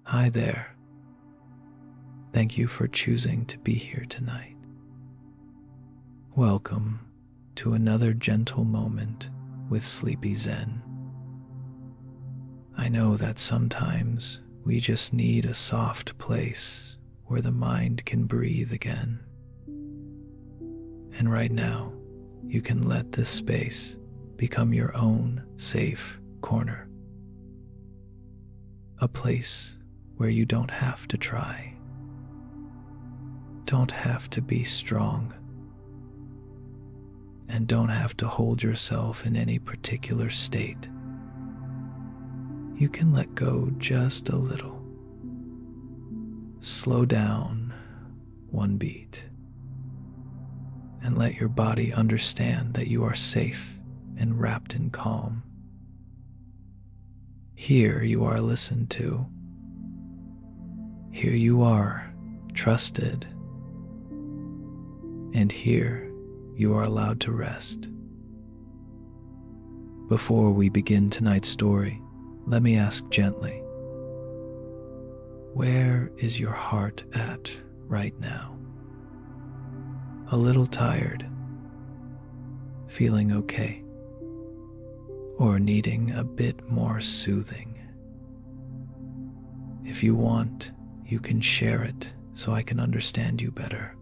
Hi there. Thank you for choosing to be here tonight. Welcome to another gentle moment with Sleepy Zen. I know that sometimes we just need a soft place where the mind can breathe again. And right now, you can let this space become your own safe corner. A place where you don't have to try, don't have to be strong, and don't have to hold yourself in any particular state. You can let go just a little. Slow down one beat and let your body understand that you are safe and wrapped in calm. Here you are listened to. Here you are trusted. And here you are allowed to rest. Before we begin tonight's story, let me ask gently, where is your heart at right now? A little tired? Feeling okay? Or needing a bit more soothing? If you want, you can share it so I can understand you better.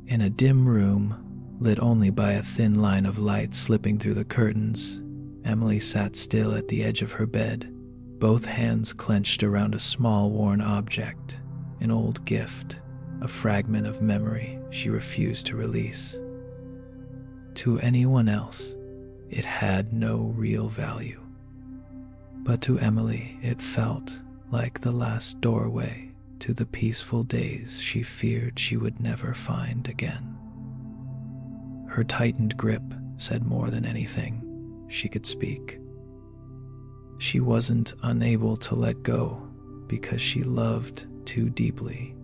In a dim room, lit only by a thin line of light slipping through the curtains, Emily sat still at the edge of her bed, both hands clenched around a small worn object, an old gift, a fragment of memory she refused to release. To anyone else, it had no real value. But to Emily, it felt like the last doorway to the peaceful days she feared she would never find again. Her tightened grip said more than anything she could speak. She wasn't unable to let go because she loved too deeply,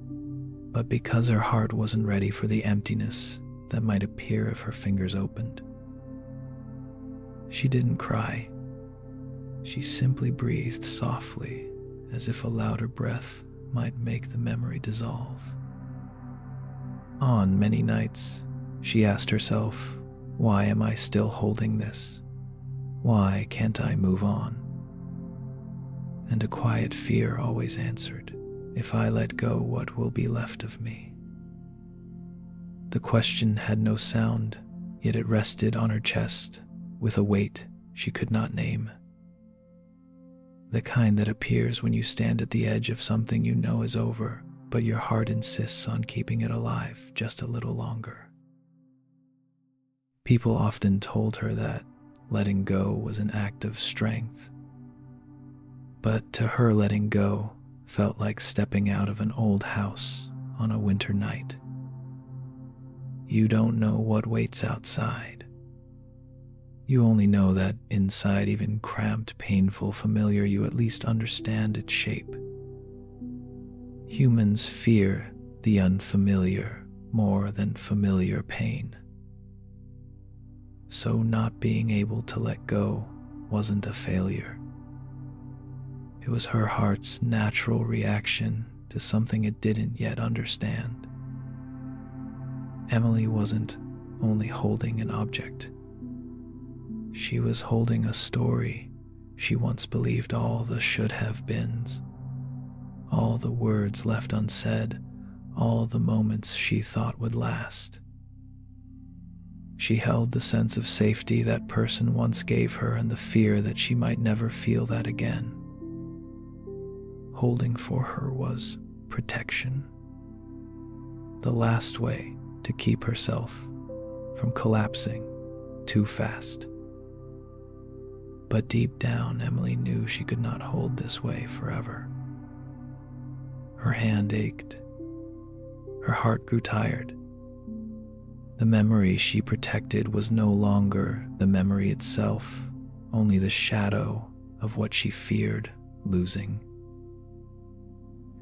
but because her heart wasn't ready for the emptiness that might appear if her fingers opened. She didn't cry. She simply breathed softly, as if a louder breath might make the memory dissolve. On many nights, she asked herself, why am I still holding this? Why can't I move on? And a quiet fear always answered, if I let go, what will be left of me? The question had no sound, yet it rested on her chest with a weight she could not name. The kind that appears when you stand at the edge of something you know is over, but your heart insists on keeping it alive just a little longer. People often told her that letting go was an act of strength, but to her letting go felt like stepping out of an old house on a winter night. You don't know what waits outside. You only know that inside, even cramped, painful, familiar, you at least understand its shape. Humans fear the unfamiliar more than familiar pain. So not being able to let go wasn't a failure. It was her heart's natural reaction to something it didn't yet understand. Emily wasn't only holding an object. She was holding a story she once believed all the should-have-beens, all the words left unsaid, all the moments she thought would last. She held the sense of safety that person once gave her and the fear that she might never feel that again. Holding for her was protection, the last way to keep herself from collapsing too fast. But deep down, Emily knew she could not hold this way forever. Her hand ached. Her heart grew tired. The memory she protected was no longer the memory itself, only the shadow of what she feared losing.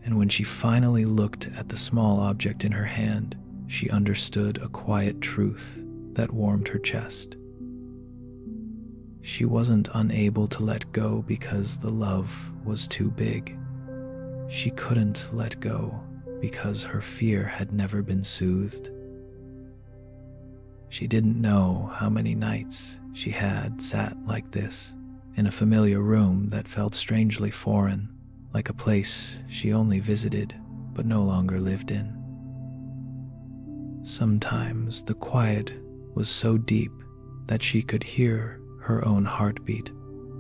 And when she finally looked at the small object in her hand, she understood a quiet truth that warmed her chest. She wasn't unable to let go because the love was too big. She couldn't let go because her fear had never been soothed. She didn't know how many nights she had sat like this, in a familiar room that felt strangely foreign, like a place she only visited but no longer lived in. Sometimes the quiet was so deep that she could hear her own heartbeat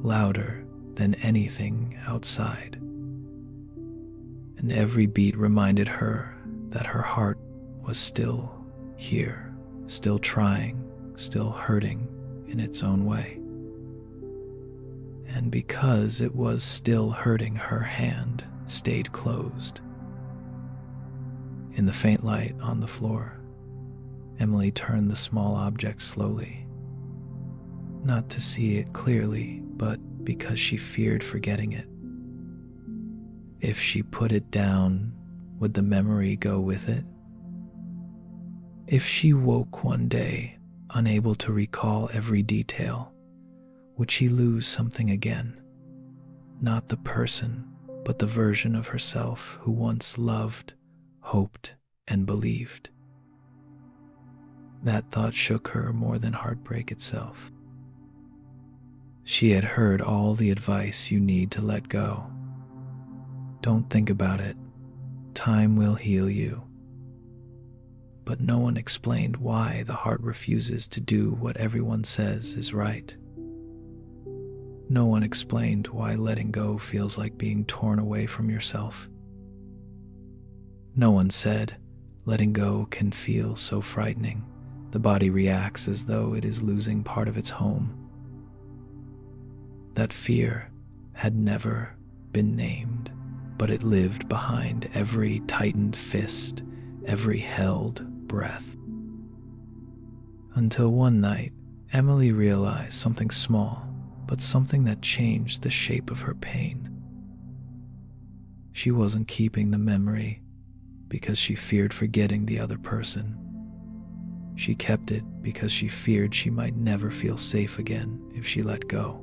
louder than anything outside. And every beat reminded her that her heart was still here, still trying, still hurting in its own way. And because it was still hurting, her hand stayed closed. In the faint light on the floor, Emily turned the small object slowly, not to see it clearly, but because she feared forgetting it. If she put it down, would the memory go with it? If she woke one day, unable to recall every detail, would she lose something again? Not the person, but the version of herself who once loved, hoped, and believed. That thought shook her more than heartbreak itself. She had heard all the advice you need to let go. Don't think about it. Time will heal you. But no one explained why the heart refuses to do what everyone says is right. No one explained why letting go feels like being torn away from yourself. No one said, letting go can feel so frightening. The body reacts as though it is losing part of its home. That fear had never been named, but it lived behind every tightened fist, every held breath. Until one night, Emily realized something small, but something that changed the shape of her pain. She wasn't keeping the memory because she feared forgetting the other person. She kept it because she feared she might never feel safe again if she let go.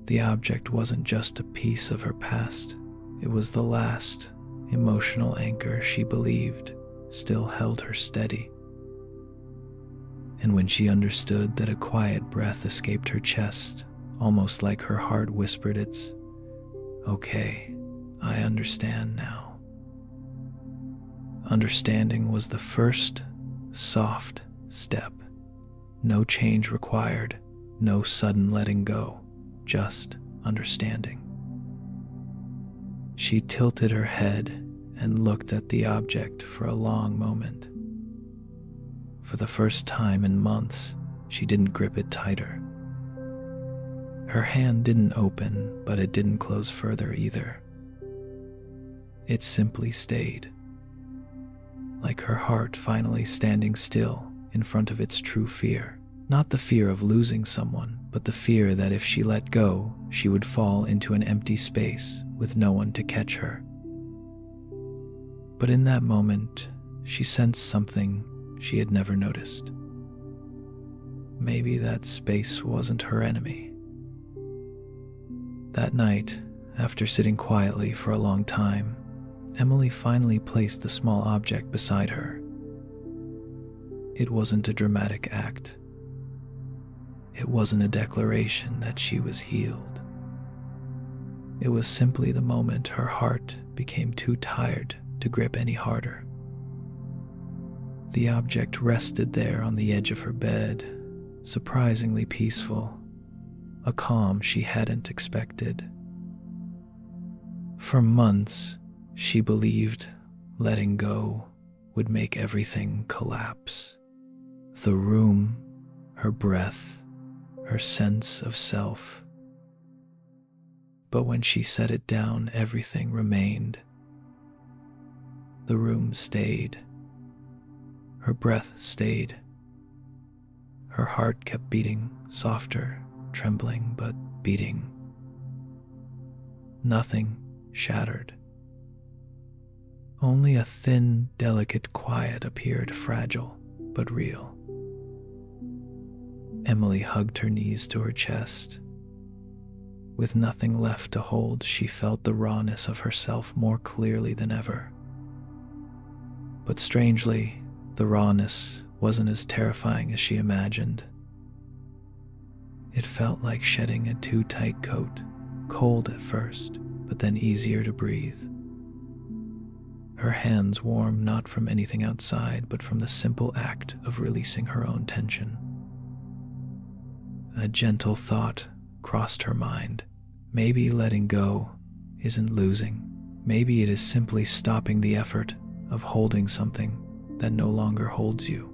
The object wasn't just a piece of her past, it was the last emotional anchor she believed still held her steady. And when she understood that, a quiet breath escaped her chest, almost like her heart whispered its, "Okay, I understand now." Understanding was the first soft step. No change required, no sudden letting go, just understanding. She tilted her head and looked at the object for a long moment. For the first time in months, she didn't grip it tighter. Her hand didn't open, but it didn't close further either. It simply stayed, like her heart finally standing still in front of its true fear. Not the fear of losing someone, but the fear that if she let go, she would fall into an empty space with no one to catch her. But in that moment, she sensed something she had never noticed. Maybe that space wasn't her enemy. That night, after sitting quietly for a long time, Emily finally placed the small object beside her. It wasn't a dramatic act. It wasn't a declaration that she was healed. It was simply the moment her heart became too tired to grip any harder. The object rested there on the edge of her bed, surprisingly peaceful, a calm she hadn't expected. For months, she believed letting go would make everything collapse. The room, her breath, her sense of self. But when she set it down, everything remained. The room stayed. Her breath stayed. Her heart kept beating, softer, trembling, but beating. Nothing shattered. Only a thin, delicate quiet appeared, fragile but real. Emily hugged her knees to her chest. With nothing left to hold, she felt the rawness of herself more clearly than ever. But strangely, the rawness wasn't as terrifying as she imagined. It felt like shedding a too tight coat, cold at first, but then easier to breathe. Her hands warm not from anything outside, but from the simple act of releasing her own tension. A gentle thought crossed her mind. Maybe letting go isn't losing. Maybe it is simply stopping the effort of holding something that no longer holds you.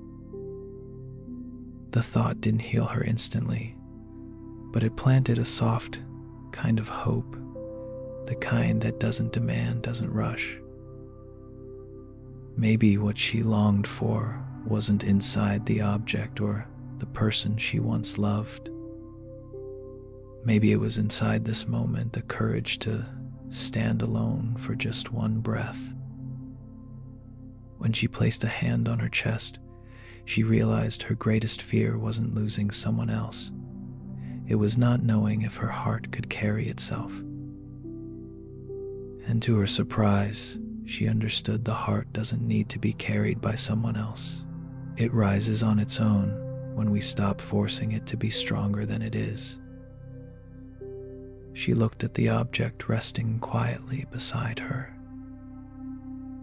The thought didn't heal her instantly, but it planted a soft kind of hope, the kind that doesn't demand, doesn't rush. Maybe what she longed for wasn't inside the object or the person she once loved. Maybe it was inside this moment, the courage to stand alone for just one breath. When she placed a hand on her chest, she realized her greatest fear wasn't losing someone else. It was not knowing if her heart could carry itself. And to her surprise, she understood the heart doesn't need to be carried by someone else. It rises on its own when we stop forcing it to be stronger than it is. She looked at the object resting quietly beside her.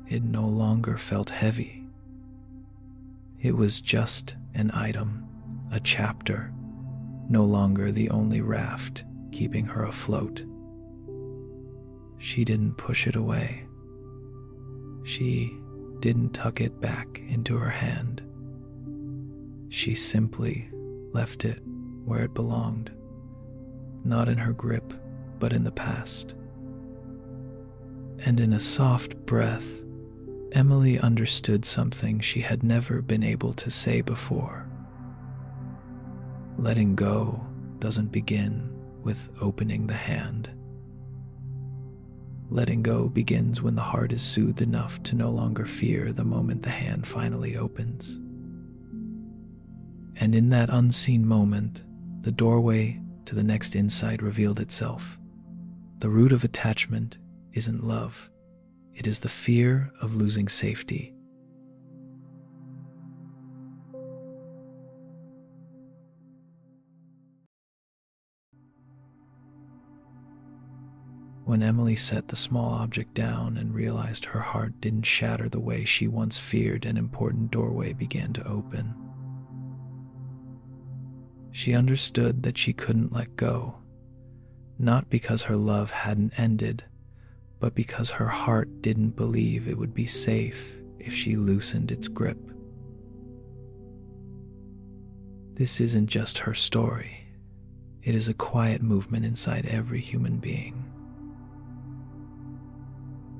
It no longer felt heavy. It was just an item, a chapter, no longer the only raft keeping her afloat. She didn't push it away. She didn't tuck it back into her hand. She simply left it where it belonged, not in her grip, but in the past. And in a soft breath, Emily understood something she had never been able to say before. Letting go doesn't begin with opening the hand. Letting go begins when the heart is soothed enough to no longer fear the moment the hand finally opens. And in that unseen moment, the doorway to the next insight revealed itself. The root of attachment isn't love. It is the fear of losing safety. When Emily set the small object down and realized her heart didn't shatter the way she once feared, an important doorway began to open. She understood that she couldn't let go, not because her love hadn't ended, but because her heart didn't believe it would be safe if she loosened its grip. This isn't just her story. It is a quiet movement inside every human being.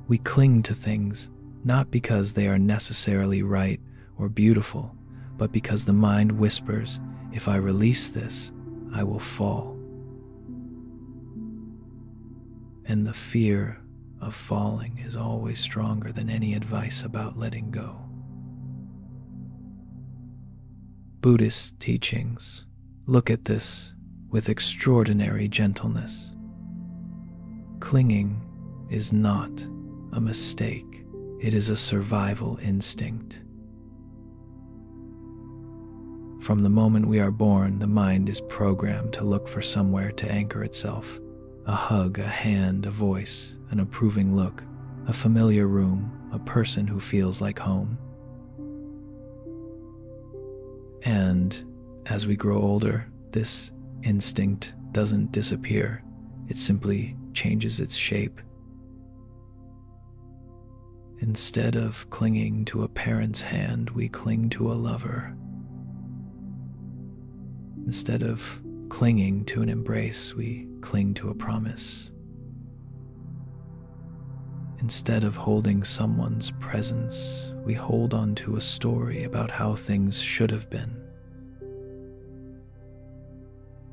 We cling to things not because they are necessarily right or beautiful, but because the mind whispers, if I release this, I will fall. And the fear of falling is always stronger than any advice about letting go. Buddhist teachings look at this with extraordinary gentleness. Clinging is not a mistake. It is a survival instinct. From the moment we are born, the mind is programmed to look for somewhere to anchor itself. A hug, a hand, a voice, an approving look, a familiar room, a person who feels like home. And as we grow older, this instinct doesn't disappear. It simply changes its shape. Instead of clinging to a parent's hand, we cling to a lover. Instead of clinging to an embrace, we cling to a promise. Instead of holding someone's presence, we hold on to a story about how things should have been.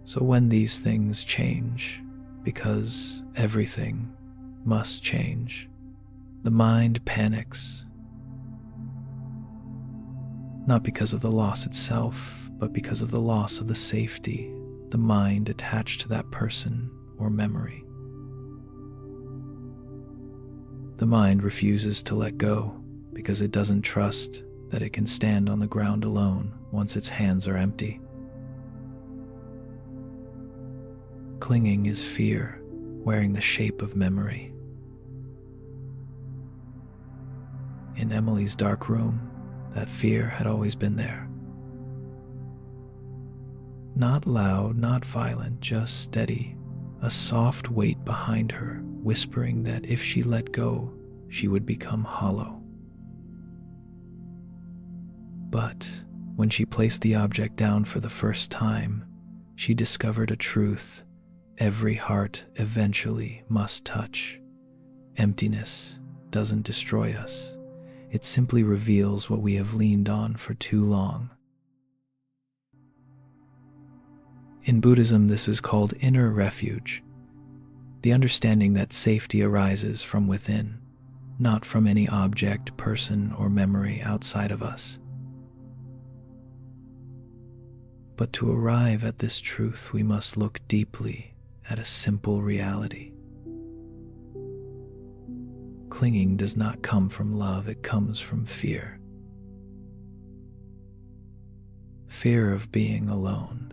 So when these things change, because everything must change, the mind panics. Not because of the loss itself, but because of the loss of the safety, the mind attached to that person or memory. The mind refuses to let go because it doesn't trust that it can stand on the ground alone once its hands are empty. Clinging is fear wearing the shape of memory. In Emily's dark room, that fear had always been there. Not loud, not violent, just steady, a soft weight behind her, whispering that if she let go, she would become hollow. But when she placed the object down for the first time, she discovered a truth every heart eventually must touch. Emptiness doesn't destroy us. It simply reveals what we have leaned on for too long. In Buddhism, this is called inner refuge, the understanding that safety arises from within, not from any object, person, or memory outside of us. But to arrive at this truth, we must look deeply at a simple reality. Clinging does not come from love, it comes from fear. Fear of being alone.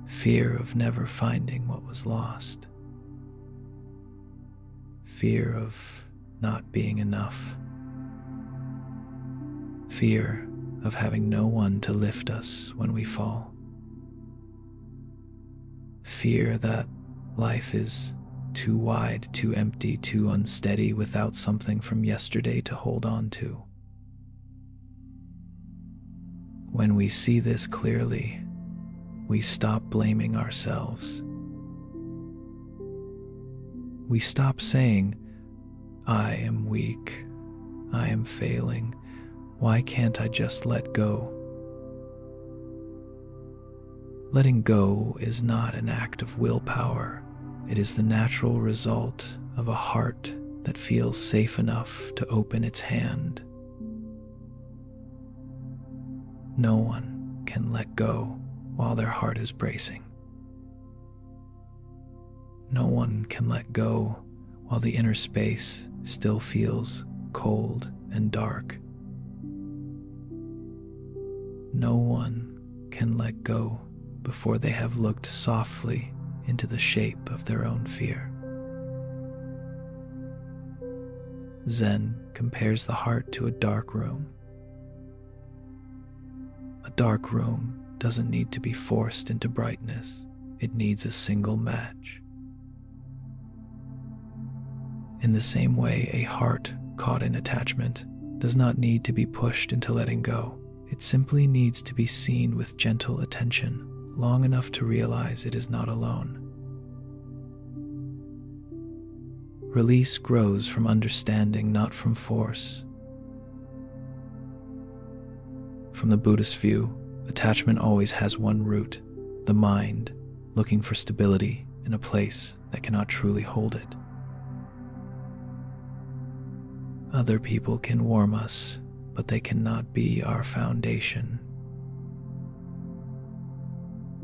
Fear of never finding what was lost. Fear of not being enough. Fear of having no one to lift us when we fall. Fear that life is too wide, too empty, too unsteady without something from yesterday to hold on to. When we see this clearly, we stop blaming ourselves. We stop saying, I am weak, I am failing, why can't I just let go? Letting go is not an act of willpower. It is the natural result of a heart that feels safe enough to open its hand. No one can let go while their heart is bracing. No one can let go while the inner space still feels cold and dark. No one can let go before they have looked softly into the shape of their own fear. Zen compares the heart to a dark room. A dark room doesn't need to be forced into brightness. It needs a single match. In the same way, a heart caught in attachment does not need to be pushed into letting go. It simply needs to be seen with gentle attention, long enough to realize it is not alone. Release grows from understanding, not from force. From the Buddhist view, attachment always has one root, the mind, looking for stability in a place that cannot truly hold it. Other people can warm us, but they cannot be our foundation.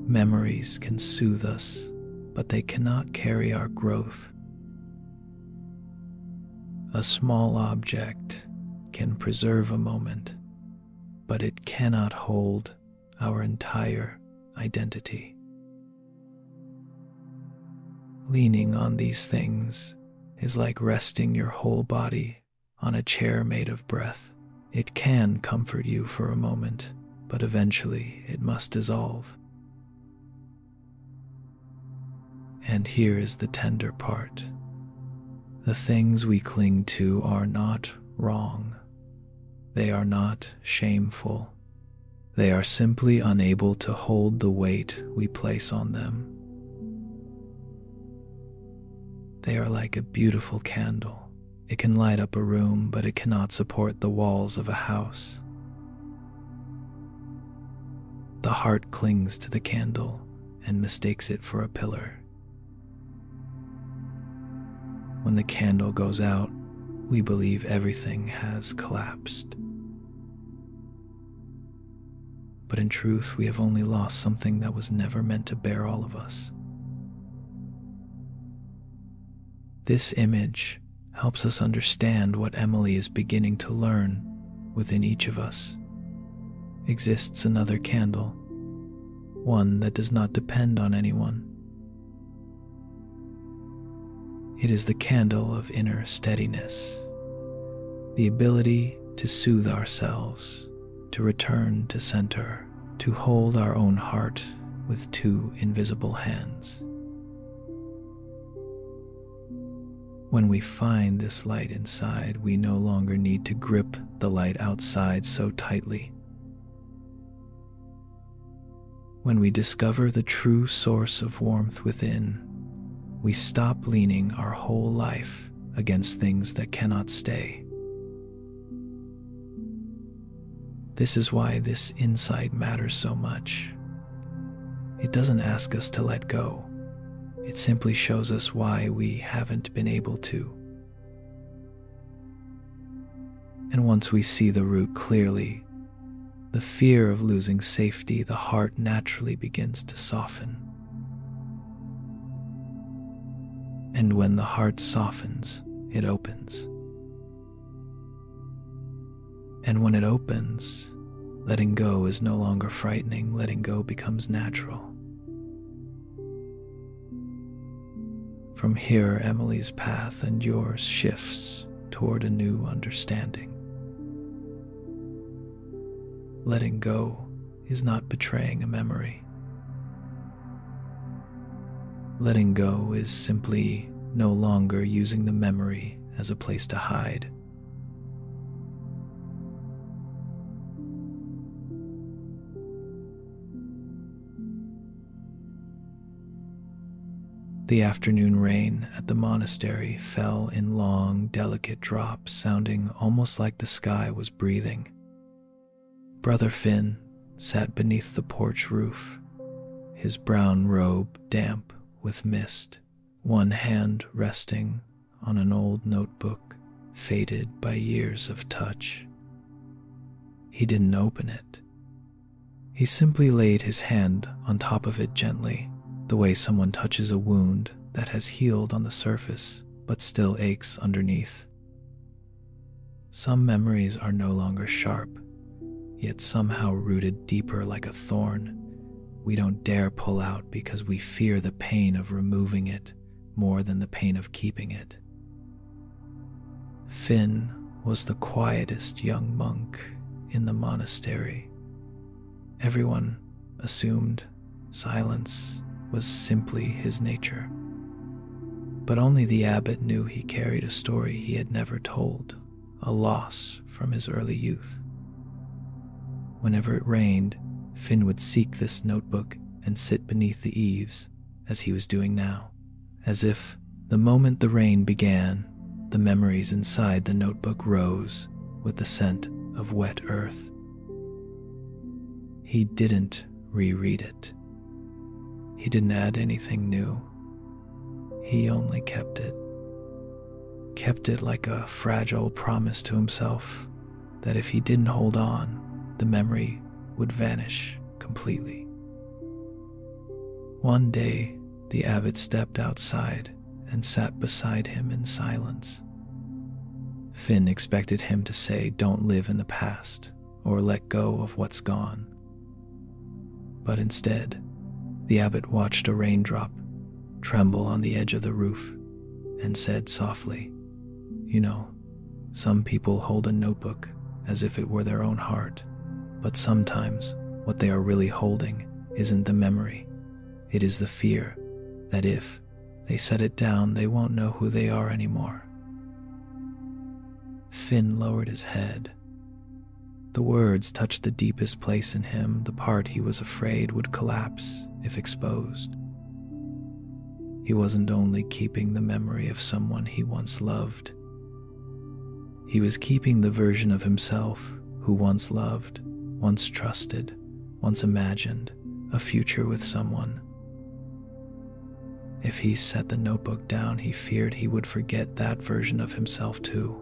Memories can soothe us, but they cannot carry our growth. A small object can preserve a moment, but it cannot hold our entire identity. Leaning on these things is like resting your whole body on a chair made of breath. It can comfort you for a moment, but eventually it must dissolve. And here is the tender part. The things we cling to are not wrong. They are not shameful. They are simply unable to hold the weight we place on them. They are like a beautiful candle. It can light up a room, but it cannot support the walls of a house. The heart clings to the candle and mistakes it for a pillar. When the candle goes out, we believe everything has collapsed. but in truth, we have only lost something that was never meant to bear all of us. This image helps us understand what Emily is beginning to learn. Within each of us exists another candle, one that does not depend on anyone. It is the candle of inner steadiness, the ability to soothe ourselves, to return to center, to hold our own heart with two invisible hands. When we find this light inside, we no longer need to grip the light outside so tightly. When we discover the true source of warmth within, we stop leaning our whole life against things that cannot stay. This is why this insight matters so much. It doesn't ask us to let go. It simply shows us why we haven't been able to. And once we see the root clearly, the fear of losing safety, the heart naturally begins to soften. And when the heart softens, it opens. And when it opens, letting go is no longer frightening. Letting go becomes natural. From here, Emily's path and yours shifts toward a new understanding. Letting go is not betraying a memory. Letting go is simply no longer using the memory as a place to hide. The afternoon rain at the monastery fell in long, delicate drops, sounding almost like the sky was breathing. Brother Finn sat beneath the porch roof, his brown robe damp with mist, one hand resting on an old notebook faded by years of touch. He didn't open it. He simply laid his hand on top of it gently, the way someone touches a wound that has healed on the surface but still aches underneath. Some memories are no longer sharp, yet somehow rooted deeper like a thorn. We don't dare pull out because we fear the pain of removing it more than the pain of keeping it. Finn was the quietest young monk in the monastery. Everyone assumed silence was simply his nature. But only the abbot knew he carried a story he had never told, a loss from his early youth. Whenever it rained, Finn would seek this notebook and sit beneath the eaves, as he was doing now, as if the moment the rain began, the memories inside the notebook rose with the scent of wet earth. He didn't reread it. He didn't add anything new. He only kept it like a fragile promise to himself that if he didn't hold on, the memory would vanish completely. One day, the abbot stepped outside and sat beside him in silence. Finn expected him to say, "Don't live in the past," or "let go of what's gone." But instead, the abbot watched a raindrop tremble on the edge of the roof and said softly, "You know, some people hold a notebook as if it were their own heart, but sometimes what they are really holding isn't the memory. It is the fear that if they set it down, they won't know who they are anymore." Finn lowered his head. The words touched the deepest place in him, the part he was afraid would collapse if exposed. He wasn't only keeping the memory of someone he once loved. He was keeping the version of himself who once loved, once trusted, once imagined a future with someone. If he set the notebook down, he feared he would forget that version of himself too.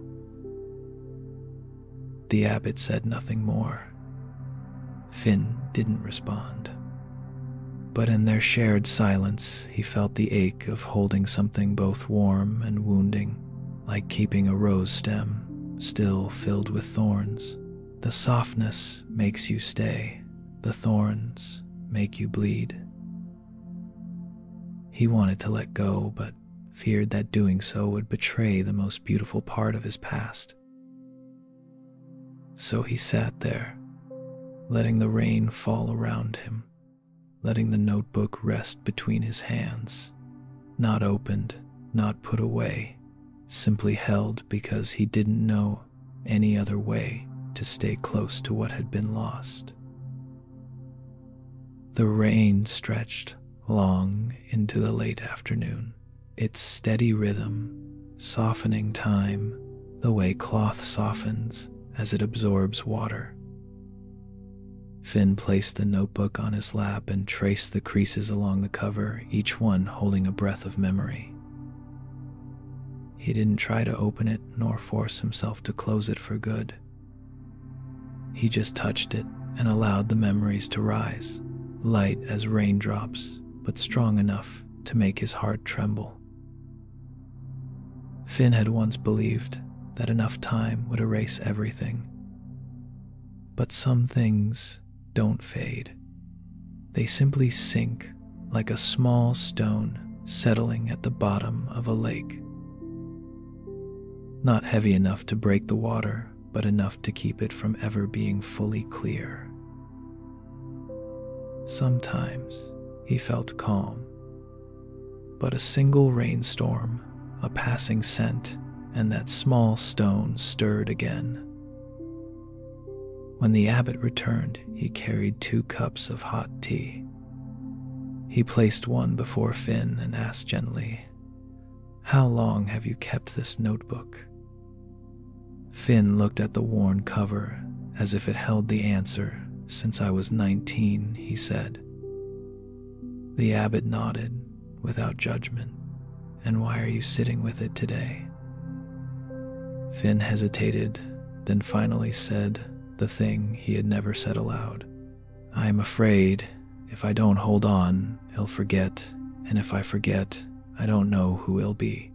The abbot said nothing more. Finn didn't respond. But in their shared silence, he felt the ache of holding something both warm and wounding, like keeping a rose stem still filled with thorns. The softness makes you stay, the thorns make you bleed. He wanted to let go, but feared that doing so would betray the most beautiful part of his past. So he sat there, letting the rain fall around him, letting the notebook rest between his hands, not opened, not put away, simply held because he didn't know any other way to stay close to what had been lost. The rain stretched long into the late afternoon, its steady rhythm softening time the way cloth softens as it absorbs water. Finn placed the notebook on his lap and traced the creases along the cover, each one holding a breath of memory. He didn't try to open it nor force himself to close it for good. He just touched it and allowed the memories to rise, light as raindrops, but strong enough to make his heart tremble. Finn had once believed that enough time would erase everything. But some things don't fade. They simply sink like a small stone settling at the bottom of a lake. Not heavy enough to break the water, but enough to keep it from ever being fully clear. Sometimes he felt calm, but a single rainstorm, a passing scent, and that small stone stirred again. When the abbot returned, he carried 2 cups of hot tea. He placed one before Finn and asked gently, "How long have you kept this notebook?" Finn looked at the worn cover as if it held the answer. "Since I was 19, he said. The abbot nodded without judgment. "And why are you sitting with it today?" Finn hesitated, then finally said the thing he had never said aloud. "I am afraid if I don't hold on, he'll forget, and if I forget, I don't know who he'll be."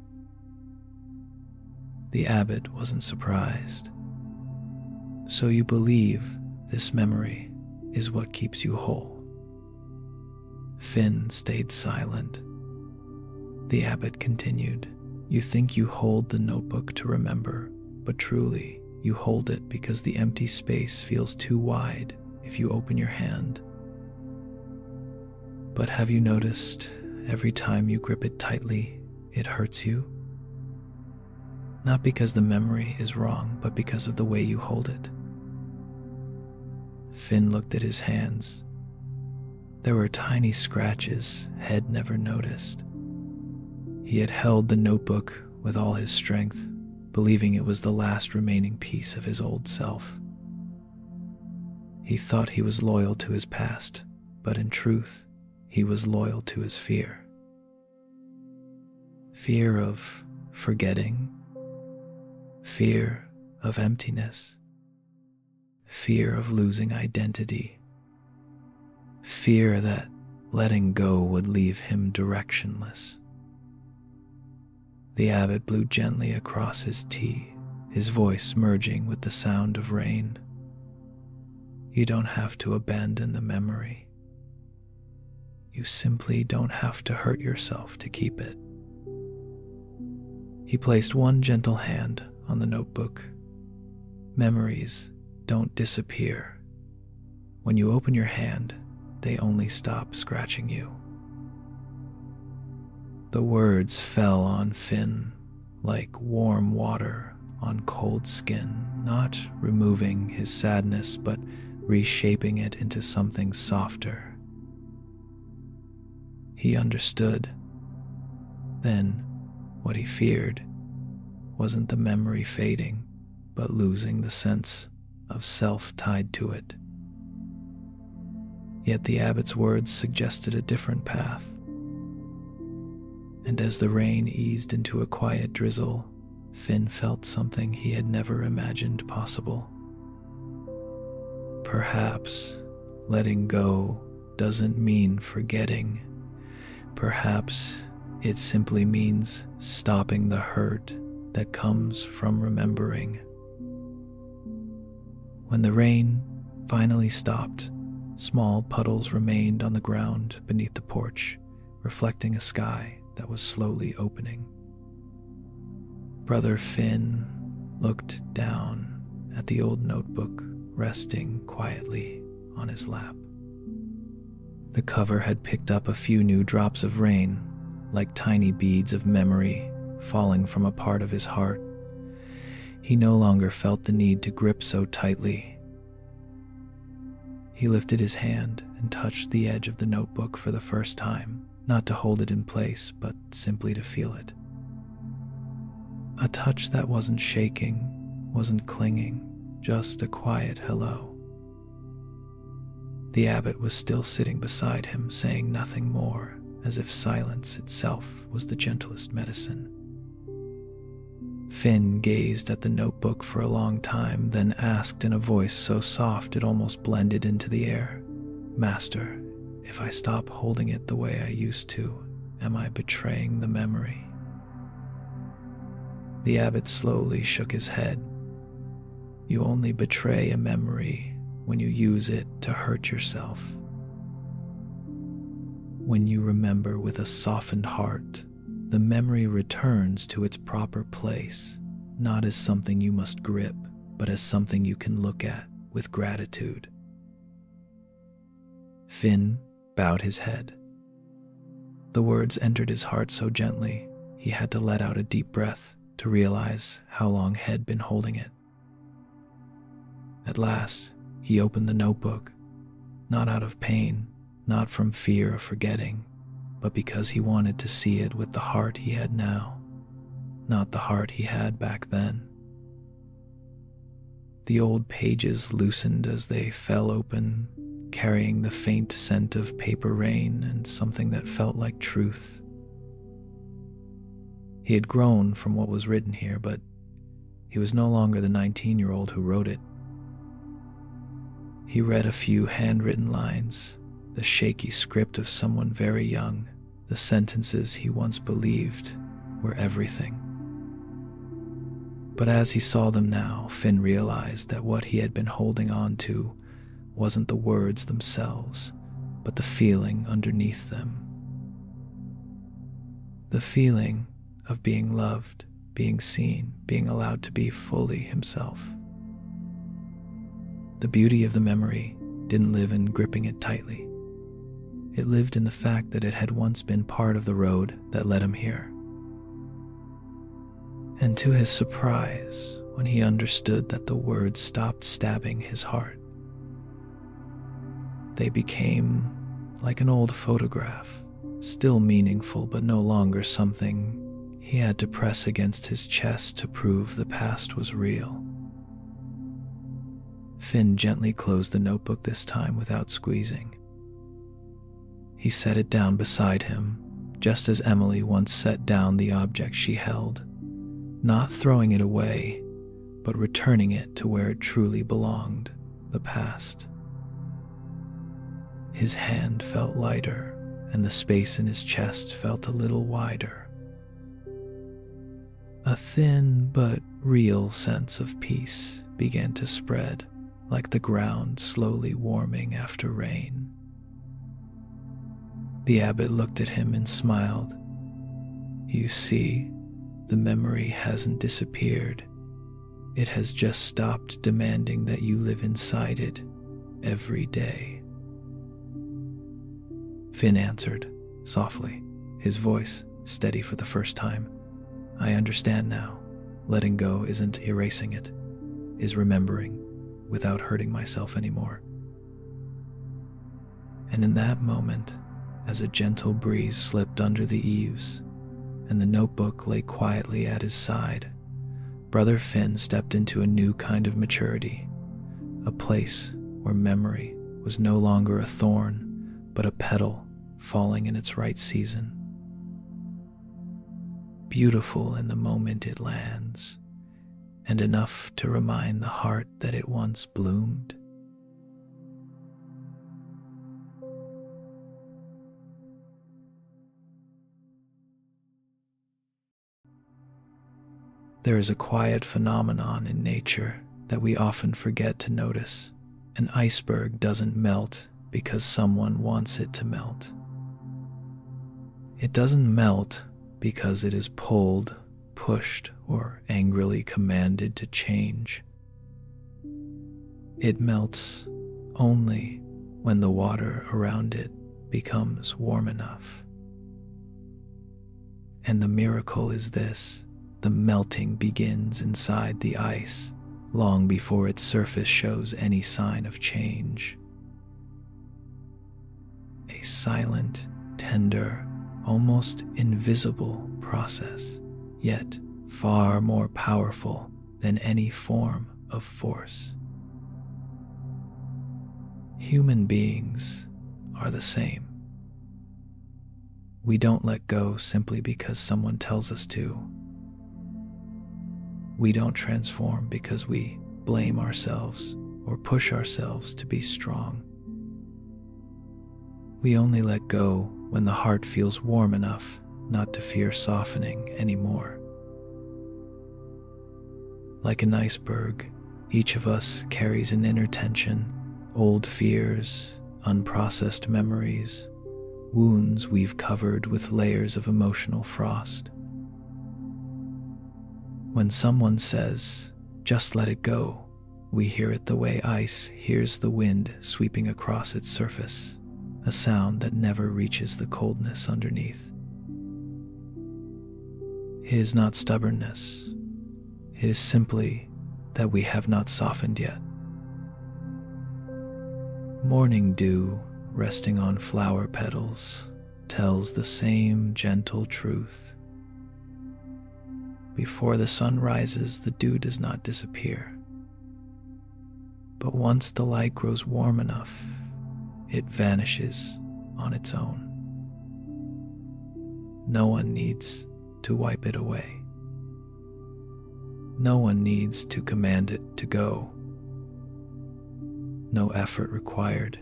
The abbot wasn't surprised. "So you believe this memory is what keeps you whole?" Finn stayed silent. The abbot continued, "You think you hold the notebook to remember, but truly, you hold it because the empty space feels too wide if you open your hand. But have you noticed every time you grip it tightly, it hurts you? Not because the memory is wrong, but because of the way you hold it." Finn looked at his hands. There were tiny scratches Head never noticed. He had held the notebook with all his strength, believing it was the last remaining piece of his old self. He thought he was loyal to his past, but in truth, he was loyal to his fear. Fear of forgetting, fear of emptiness, fear of losing identity, fear that letting go would leave him directionless. The abbot blew gently across his tea, his voice merging with the sound of rain. "You don't have to abandon the memory. You simply don't have to hurt yourself to keep it." He placed one gentle hand on the notebook. Memories don't disappear. When you open your hand, they only stop scratching you. The words fell on Finn like warm water on cold skin, not removing his sadness, but reshaping it into something softer. He understood. Then, what he feared wasn't the memory fading, but losing the sense of self tied to it. Yet the abbot's words suggested a different path. And as the rain eased into a quiet drizzle, Finn felt something he had never imagined possible. Perhaps letting go doesn't mean forgetting. Perhaps it simply means stopping the hurt that comes from remembering. When the rain finally stopped, small puddles remained on the ground beneath the porch, reflecting a sky that was slowly opening. Brother Finn looked down at the old notebook resting quietly on his lap. The cover had picked up a few new drops of rain, like tiny beads of memory falling from a part of his heart. He no longer felt the need to grip so tightly. He lifted his hand and touched the edge of the notebook for the first time, not to hold it in place, but simply to feel it. A touch that wasn't shaking, wasn't clinging, just a quiet hello. The abbot was still sitting beside him, saying nothing more, as if silence itself was the gentlest medicine. Finn gazed at the notebook for a long time, then asked in a voice so soft it almost blended into the air, "Master, if I stop holding it the way I used to, am I betraying the memory?" The abbot slowly shook his head. "You only betray a memory when you use it to hurt yourself. When you remember with a softened heart, the memory returns to its proper place, not as something you must grip, but as something you can look at with gratitude." Finn bowed his head. The words entered his heart so gently, he had to let out a deep breath to realize how long he had been holding it. At last, he opened the notebook, not out of pain, not from fear of forgetting, but because he wanted to see it with the heart he had now, not the heart he had back then. The old pages loosened as they fell open, carrying the faint scent of paper rain and something that felt like truth. He had grown from what was written here, but he was no longer the 19-year-old who wrote it. He read a few handwritten lines, the shaky script of someone very young, the sentences he once believed were everything. But as he saw them now, Finn realized that what he had been holding on to wasn't the words themselves, but the feeling underneath them. The feeling of being loved, being seen, being allowed to be fully himself. The beauty of the memory didn't live in gripping it tightly. It lived in the fact that it had once been part of the road that led him here. And to his surprise, when he understood that the words stopped stabbing his heart, they became like an old photograph, still meaningful but no longer something he had to press against his chest to prove the past was real. Finn gently closed the notebook this time without squeezing. He set it down beside him, just as Emily once set down the object she held, not throwing it away, but returning it to where it truly belonged, the past. His hand felt lighter, and the space in his chest felt a little wider. A thin but real sense of peace began to spread, like the ground slowly warming after rain. The abbot looked at him and smiled. "You see, the memory hasn't disappeared. It has just stopped demanding that you live inside it every day." Finn answered, softly, his voice steady for the first time. "I understand now. Letting go isn't erasing it, is remembering without hurting myself anymore." And in that moment, as a gentle breeze slipped under the eaves, and the notebook lay quietly at his side, Brother Finn stepped into a new kind of maturity, a place where memory was no longer a thorn, but a petal falling in its right season. Beautiful in the moment it lands, and enough to remind the heart that it once bloomed. There is a quiet phenomenon in nature that we often forget to notice. An iceberg doesn't melt because someone wants it to melt. It doesn't melt because it is pulled, pushed, or angrily commanded to change. It melts only when the water around it becomes warm enough. And the miracle is this: the melting begins inside the ice long before its surface shows any sign of change. A silent, tender, almost invisible process, yet far more powerful than any form of force. Human beings are the same. We don't let go simply because someone tells us to. We don't transform because we blame ourselves or push ourselves to be strong. We only let go when the heart feels warm enough not to fear softening anymore. Like an iceberg, each of us carries an inner tension, old fears, unprocessed memories, wounds we've covered with layers of emotional frost. When someone says, "Just let it go," we hear it the way ice hears the wind sweeping across its surface, a sound that never reaches the coldness underneath. It is not stubbornness. It is simply that we have not softened yet. Morning dew resting on flower petals tells the same gentle truth. Before the sun rises, the dew does not disappear. But once the light grows warm enough, it vanishes on its own. No one needs to wipe it away. No one needs to command it to go. No effort required.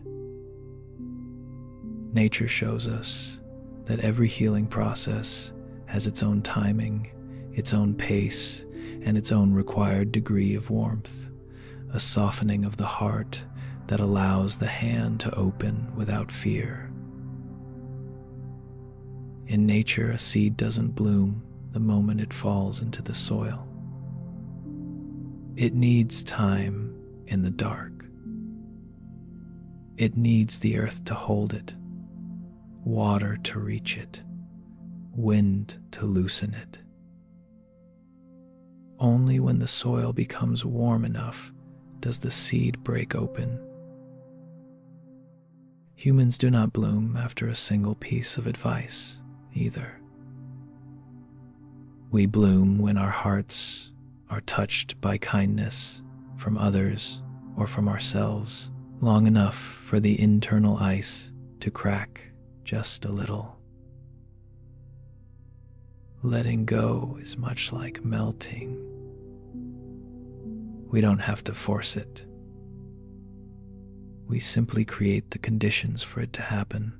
Nature shows us that every healing process has its own timing, its own pace, and its own required degree of warmth, a softening of the heart that allows the hand to open without fear. In nature, a seed doesn't bloom the moment it falls into the soil. It needs time in the dark. It needs the earth to hold it, water to reach it, wind to loosen it. Only when the soil becomes warm enough does the seed break open. Humans do not bloom after a single piece of advice either. We bloom when our hearts are touched by kindness from others or from ourselves, long enough for the internal ice to crack just a little. Letting go is much like melting. We don't have to force it. We simply create the conditions for it to happen.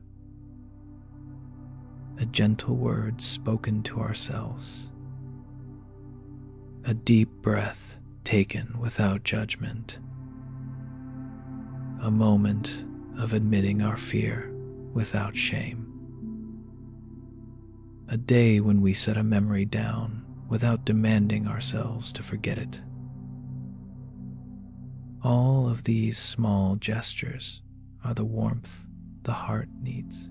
A gentle word spoken to ourselves. A deep breath taken without judgment. A moment of admitting our fear without shame. A day when we set a memory down without demanding ourselves to forget it. All of these small gestures are the warmth the heart needs.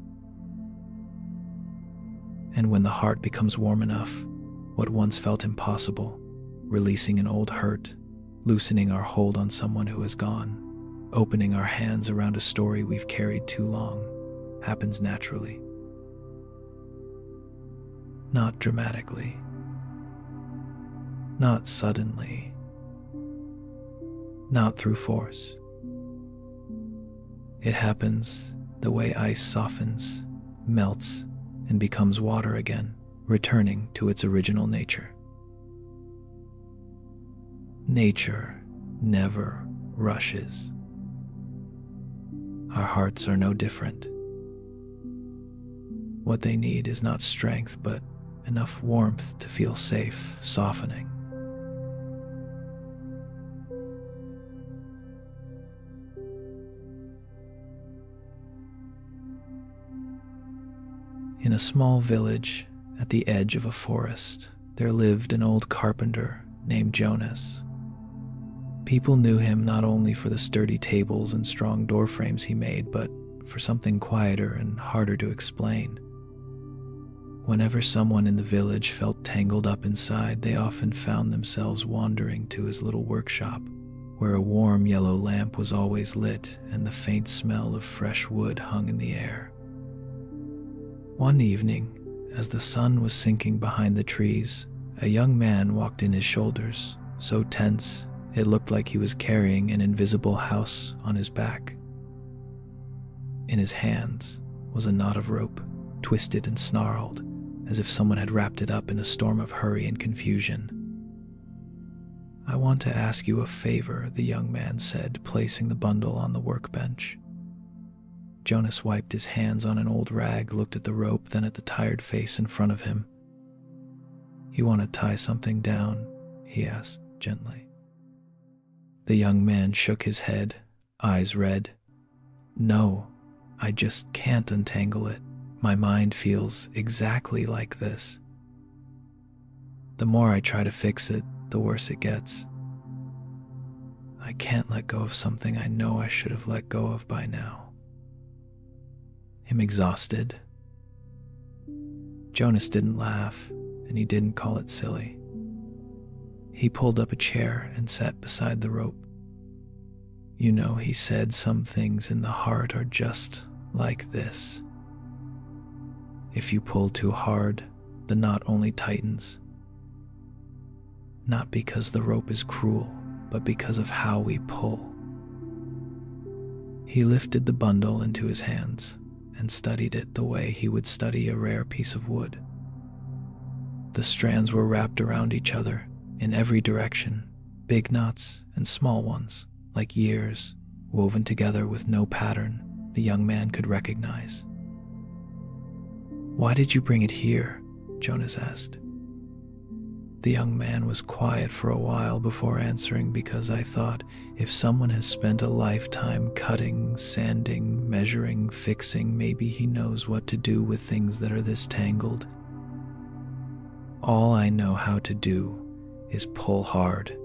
And when the heart becomes warm enough, what once felt impossible, releasing an old hurt, loosening our hold on someone who is gone, opening our hands around a story we've carried too long, happens naturally. Not dramatically, not suddenly, not through force. It happens the way ice softens, melts, and becomes water again, returning to its original nature. Nature never rushes. Our hearts are no different. What they need is not strength, but enough warmth to feel safe, softening, In a small village at the edge of a forest, there lived an old carpenter named Jonas. People knew him not only for the sturdy tables and strong door frames he made, but for something quieter and harder to explain. Whenever someone in the village felt tangled up inside, they often found themselves wandering to his little workshop, where a warm yellow lamp was always lit and the faint smell of fresh wood hung in the air. One evening, as the sun was sinking behind the trees, a young man walked in his shoulders, so tense it looked like he was carrying an invisible house on his back. In his hands was a knot of rope, twisted and snarled, as if someone had wrapped it up in a storm of hurry and confusion. "I want to ask you a favor," the young man said, placing the bundle on the workbench. Jonas wiped his hands on an old rag, looked at the rope, then at the tired face in front of him. "You want to tie something down?" he asked gently. The young man shook his head, eyes red. "No, I just can't untangle it. My mind feels exactly like this. The more I try to fix it, the worse it gets. I can't let go of something I know I should have let go of by now. I'm exhausted." Jonas didn't laugh, and he didn't call it silly. He pulled up a chair and sat beside the rope. "You know," he said, "some things in the heart are just like this. If you pull too hard, the knot only tightens. Not because the rope is cruel, but because of how we pull." He lifted the bundle into his hands and studied it the way he would study a rare piece of wood. The strands were wrapped around each other in every direction, big knots and small ones, like years, woven together with no pattern the young man could recognize. "Why did you bring it here?" Jonas asked. The young man was quiet for a while before answering. "Because I thought, if someone has spent a lifetime cutting, sanding, measuring, fixing, maybe he knows what to do with things that are this tangled. All I know how to do is pull hard."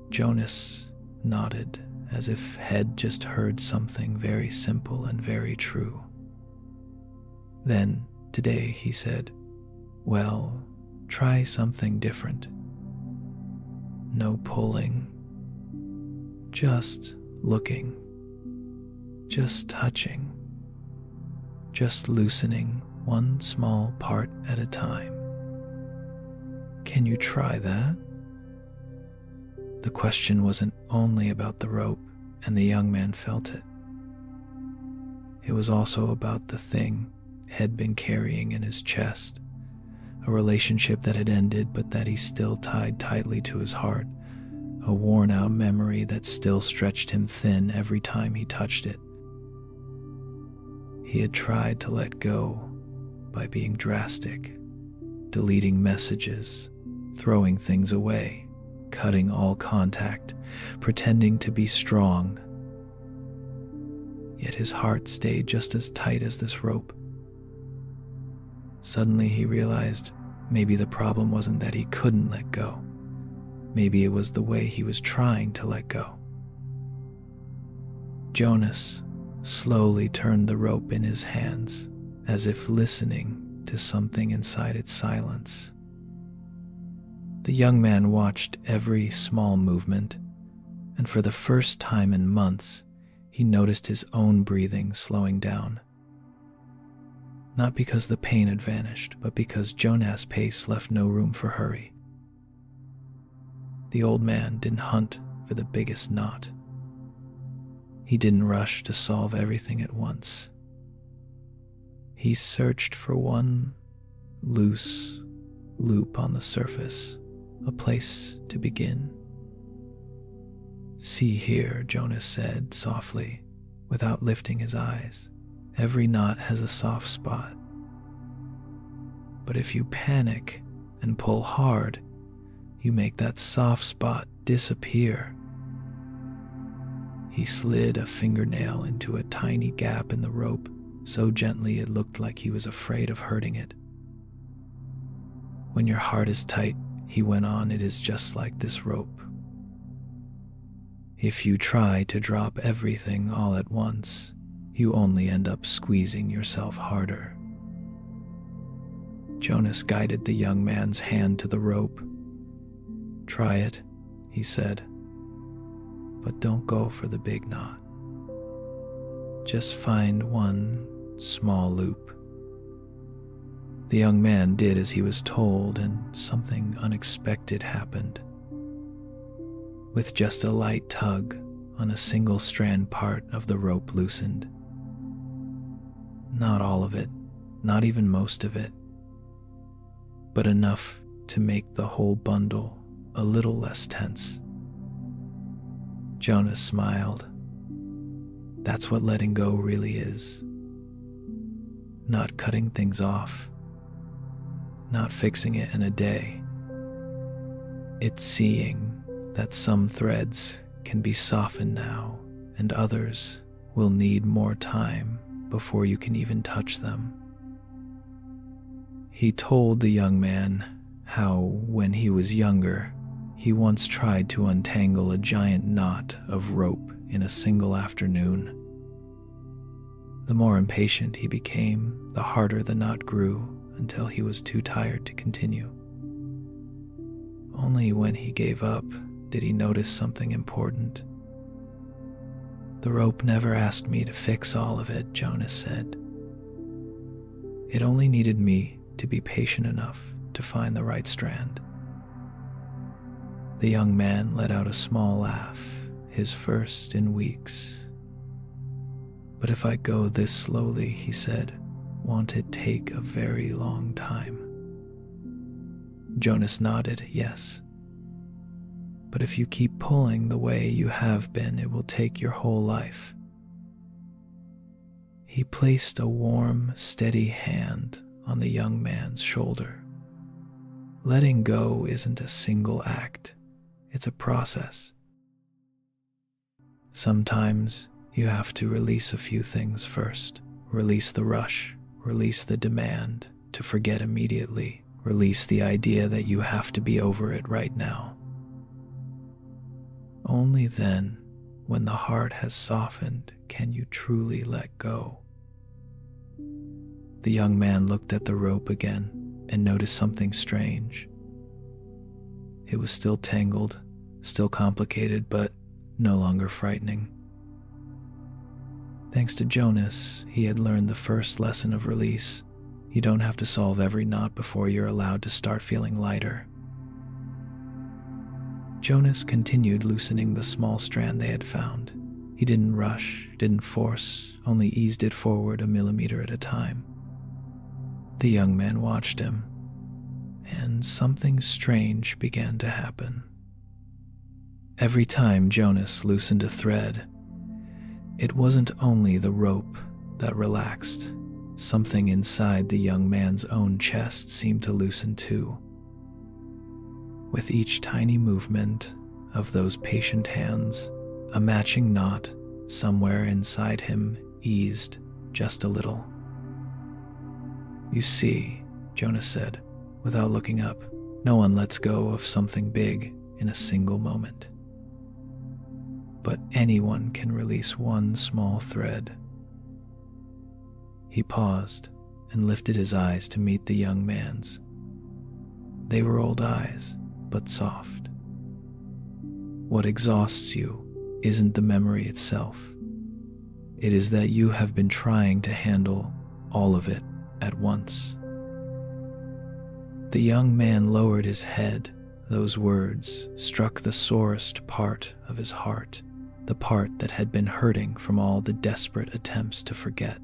Jonas nodded, as if had just heard something very simple and very true. Then, today, he said, "Well, try something different. No pulling, just looking, just touching, just loosening one small part at a time. Can you try that?" The question wasn't only about the rope, and the young man felt it. It was also about the thing he had been carrying in his chest, a relationship that had ended but that he still tied tightly to his heart, a worn-out memory that still stretched him thin every time he touched it. He had tried to let go by being drastic, deleting messages, throwing things away, cutting all contact, pretending to be strong. Yet his heart stayed just as tight as this rope. Suddenly he realized maybe the problem wasn't that he couldn't let go. Maybe it was the way he was trying to let go. Jonas slowly turned the rope in his hands, as if listening to something inside its silence. The young man watched every small movement, and for the first time in months, he noticed his own breathing slowing down. Not because the pain had vanished, but because Jonas' pace left no room for hurry. The old man didn't hunt for the biggest knot. He didn't rush to solve everything at once. He searched for one loose loop on the surface, a place to begin. "See here," Jonas said softly, without lifting his eyes. "Every knot has a soft spot. But if you panic and pull hard, you make that soft spot disappear." He slid a fingernail into a tiny gap in the rope so gently it looked like he was afraid of hurting it. When your heart is tight, he went on, it is just like this rope. If you try to drop everything all at once, you only end up squeezing yourself harder. Jonas guided the young man's hand to the rope. Try it, he said, but don't go for the big knot. Just find one small loop. The young man did as he was told, and something unexpected happened. With just a light tug on a single strand, part of the rope loosened. Not all of it, not even most of it, but enough to make the whole bundle a little less tense. Jonas smiled. That's what letting go really is. Not cutting things off, not fixing it in a day. It's seeing that some threads can be softened now and others will need more time before you can even touch them. He told the young man how, when he was younger, he once tried to untangle a giant knot of rope in a single afternoon. The more impatient he became, the harder the knot grew until he was too tired to continue. Only when he gave up did he notice something important. The rope never asked me to fix all of it, Jonas said. It only needed me to be patient enough to find the right strand. The young man let out a small laugh, his first in weeks. But if I go this slowly, he said, won't it take a very long time? Jonas nodded, yes. But if you keep pulling the way you have been, it will take your whole life. He placed a warm, steady hand on the young man's shoulder. Letting go isn't a single act, it's a process. Sometimes you have to release a few things first. Release the rush, release the demand to forget immediately, release the idea that you have to be over it right now. Only then, when the heart has softened, can you truly let go. The young man looked at the rope again and noticed something strange. It was still tangled, still complicated, but no longer frightening. Thanks to Jonas, he had learned the first lesson of release. You don't have to solve every knot before you're allowed to start feeling lighter. Jonas continued loosening the small strand they had found. He didn't rush, didn't force, only eased it forward a millimeter at a time. The young man watched him, and something strange began to happen. Every time Jonas loosened a thread, it wasn't only the rope that relaxed. Something inside the young man's own chest seemed to loosen too. With each tiny movement of those patient hands, a matching knot somewhere inside him eased just a little. You see, Jonas said, without looking up, no one lets go of something big in a single moment. But anyone can release one small thread. He paused and lifted his eyes to meet the young man's. They were old eyes, but soft. What exhausts you isn't the memory itself. It is that you have been trying to handle all of it at once. The young man lowered his head. Those words struck the sorest part of his heart, the part that had been hurting from all the desperate attempts to forget.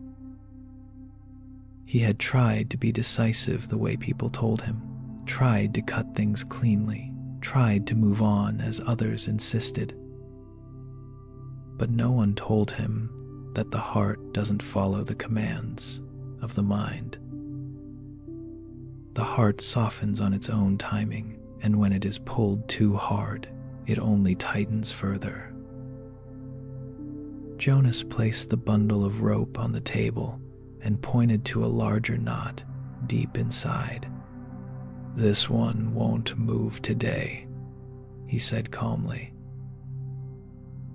He had tried to be decisive the way people told him, tried to cut things cleanly, tried to move on as others insisted. But no one told him that the heart doesn't follow the commands of the mind. The heart softens on its own timing, and when it is pulled too hard, it only tightens further. Jonas placed the bundle of rope on the table, and pointed to a larger knot deep inside. "This one won't move today," he said calmly.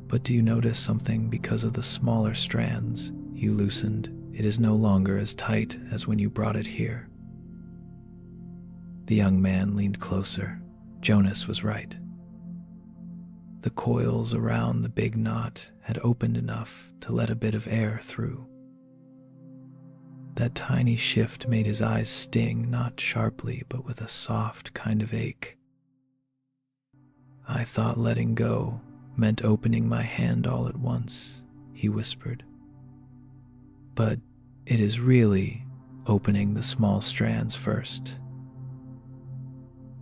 "But do you notice something? Because of the smaller strands you loosened, it is no longer as tight as when you brought it here." The young man leaned closer. Jonas was right. The coils around the big knot had opened enough to let a bit of air through. That tiny shift made his eyes sting, not sharply, but with a soft kind of ache. "I thought letting go meant opening my hand all at once," he whispered. "But it is really opening the small strands first."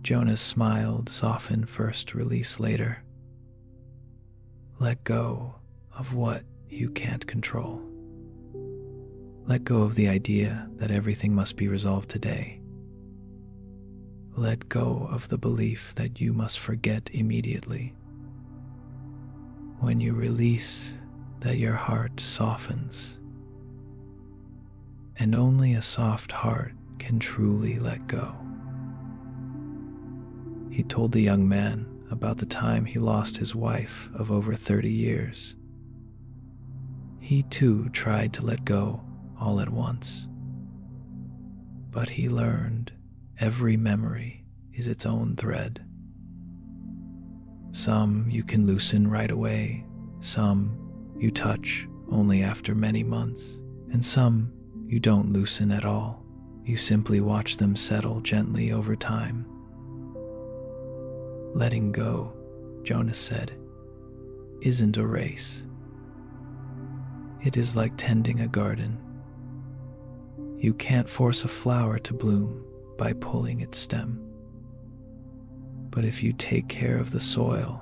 Jonas smiled, soften first, release later. Let go of what you can't control. Let go of the idea that everything must be resolved today. Let go of the belief that you must forget immediately. When you release that, your heart softens. And only a soft heart can truly let go. He told the young man about the time he lost his wife of over 30 years. He too tried to let go all at once. But he learned every memory is its own thread. Some you can loosen right away, some you touch only after many months, and some you don't loosen at all. You simply watch them settle gently over time. Letting go, Jonas said, isn't a race. It is like tending a garden. You can't force a flower to bloom by pulling its stem. But if you take care of the soil,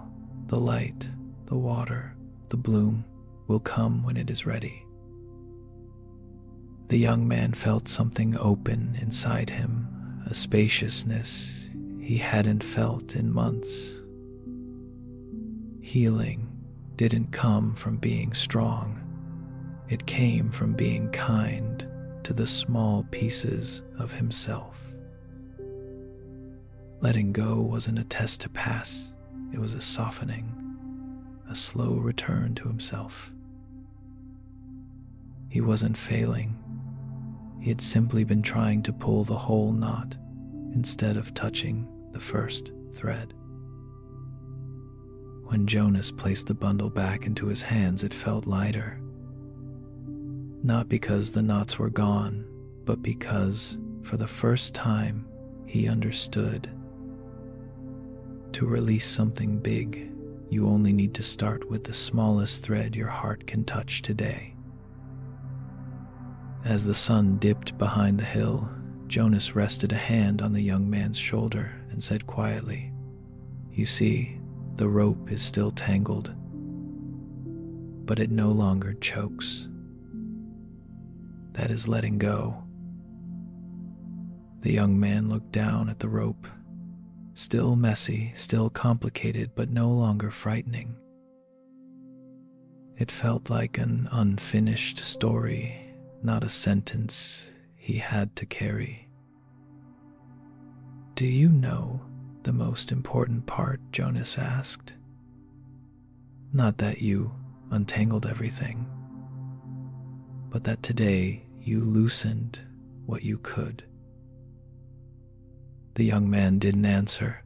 the light, the water, the bloom will come when it is ready. The young man felt something open inside him, a spaciousness he hadn't felt in months. Healing didn't come from being strong. It came from being kind to the small pieces of himself. Letting go wasn't a test to pass. It was a softening, a slow return to himself. He wasn't failing. He had simply been trying to pull the whole knot instead of touching the first thread. When Jonas placed the bundle back into his hands, it felt lighter. Not because the knots were gone, but because, for the first time, he understood. To release something big, you only need to start with the smallest thread your heart can touch today. As the sun dipped behind the hill, Jonas rested a hand on the young man's shoulder and said quietly, "You see, the rope is still tangled, but it no longer chokes. That is letting go." The young man looked down at the rope, still messy, still complicated, but no longer frightening. It felt like an unfinished story, not a sentence he had to carry. "Do you know the most important part?" Jonas asked. "Not that you untangled everything, but that today you loosened what you could." The young man didn't answer.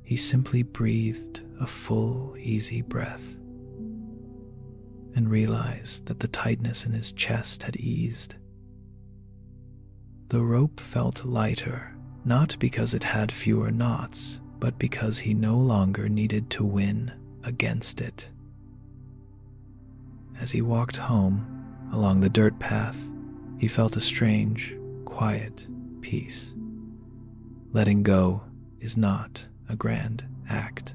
He simply breathed a full, easy breath and realized that the tightness in his chest had eased. The rope felt lighter, not because it had fewer knots, but because he no longer needed to win against it. As he walked home along the dirt path, he felt a strange, quiet peace. Letting go is not a grand act,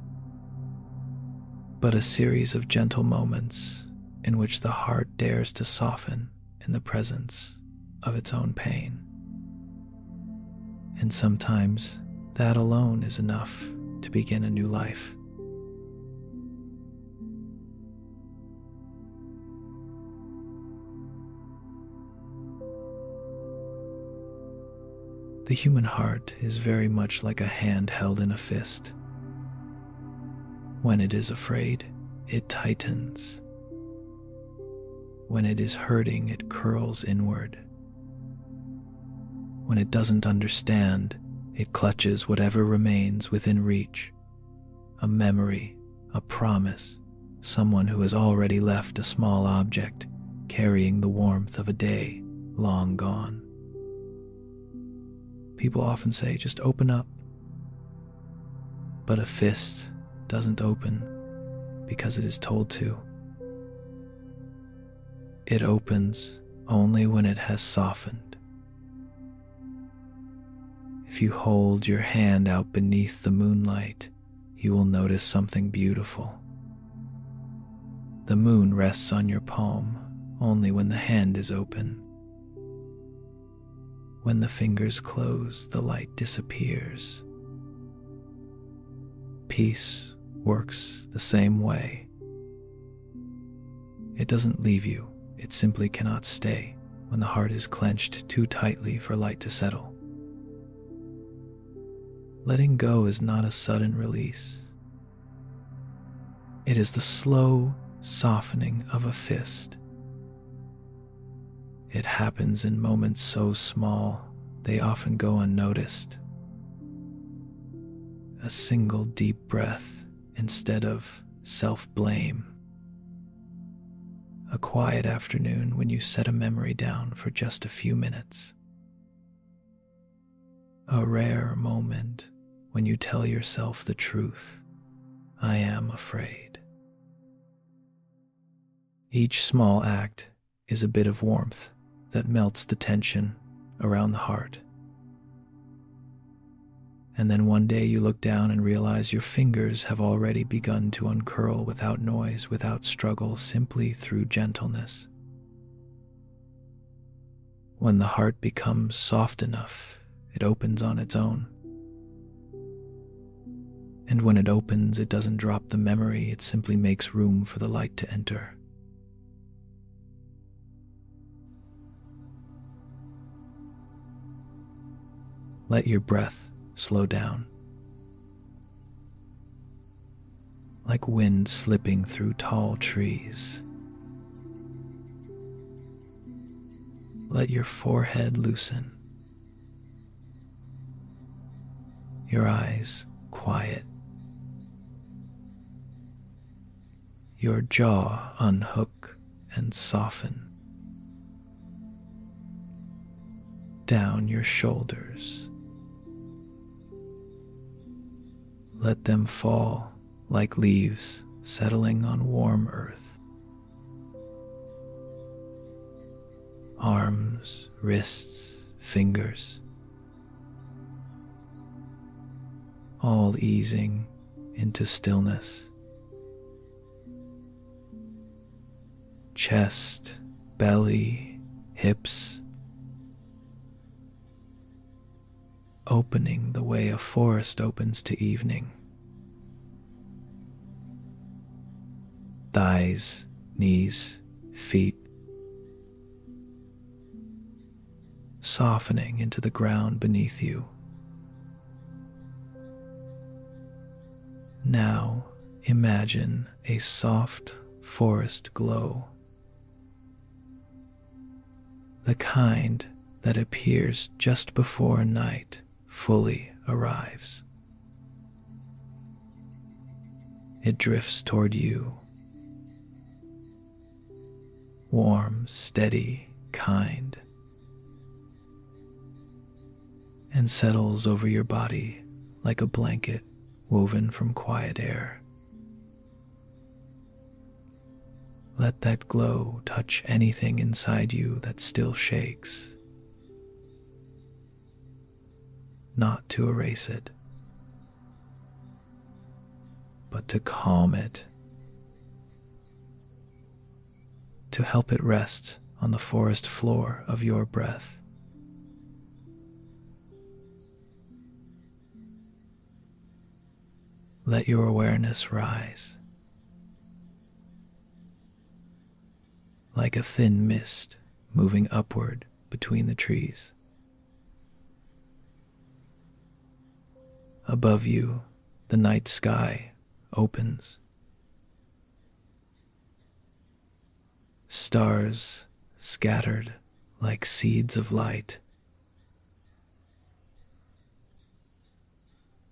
but a series of gentle moments in which the heart dares to soften in the presence of its own pain. And sometimes that alone is enough to begin a new life. The human heart is very much like a hand held in a fist. When it is afraid, it tightens. When it is hurting, it curls inward. When it doesn't understand, it clutches whatever remains within reach. A memory, a promise, someone who has already left a small object, carrying the warmth of a day long gone. People often say, just open up. But a fist doesn't open because it is told to. It opens only when it has softened. If you hold your hand out beneath the moonlight, you will notice something beautiful. The moon rests on your palm only when the hand is open. When the fingers close, the light disappears. Peace works the same way. It doesn't leave you, it simply cannot stay when the heart is clenched too tightly for light to settle. Letting go is not a sudden release. It is the slow softening of a fist. It happens in moments so small, they often go unnoticed. A single deep breath instead of self-blame. A quiet afternoon when you set a memory down for just a few minutes. A rare moment when you tell yourself the truth. I am afraid. Each small act is a bit of warmth that melts the tension around the heart. And then one day you look down and realize your fingers have already begun to uncurl without noise, without struggle, simply through gentleness. When the heart becomes soft enough, it opens on its own. And when it opens, it doesn't drop the memory, it simply makes room for the light to enter. Let your breath slow down. Like wind slipping through tall trees. Let your forehead loosen. Your eyes quiet. Your jaw unhook and soften. Down your shoulders. Let them fall like leaves settling on warm earth. Arms, wrists, fingers, all easing into stillness. Chest, belly, hips, opening the way a forest opens to evening. Thighs, knees, feet, softening into the ground beneath you. Now imagine a soft forest glow, the kind that appears just before night fully arrives. It drifts toward you, warm, steady, kind, and settles over your body like a blanket woven from quiet air. Let that glow touch anything inside you that still shakes, not to erase it, but to calm it, to help it rest on the forest floor of your breath. Let your awareness rise, like a thin mist moving upward between the trees. Above you, the night sky opens. Stars scattered like seeds of light.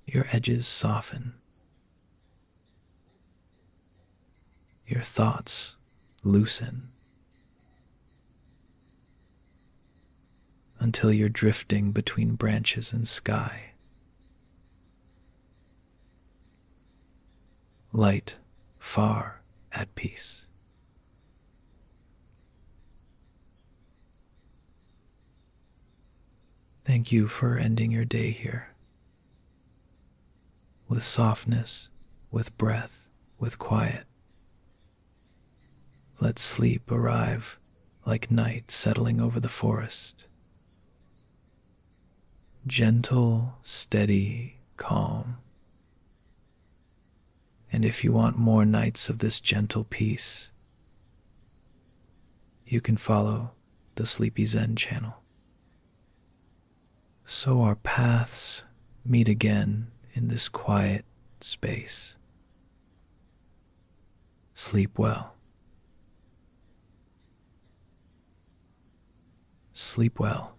Your edges soften. Your thoughts loosen until you're drifting between branches and sky. Light, far at peace. Thank you for ending your day here. With softness, with breath, with quiet. Let sleep arrive like night settling over the forest. Gentle, steady, calm. And if you want more nights of this gentle peace, you can follow the Sleepy Zen channel. So our paths meet again in this quiet space. Sleep well. Sleep well.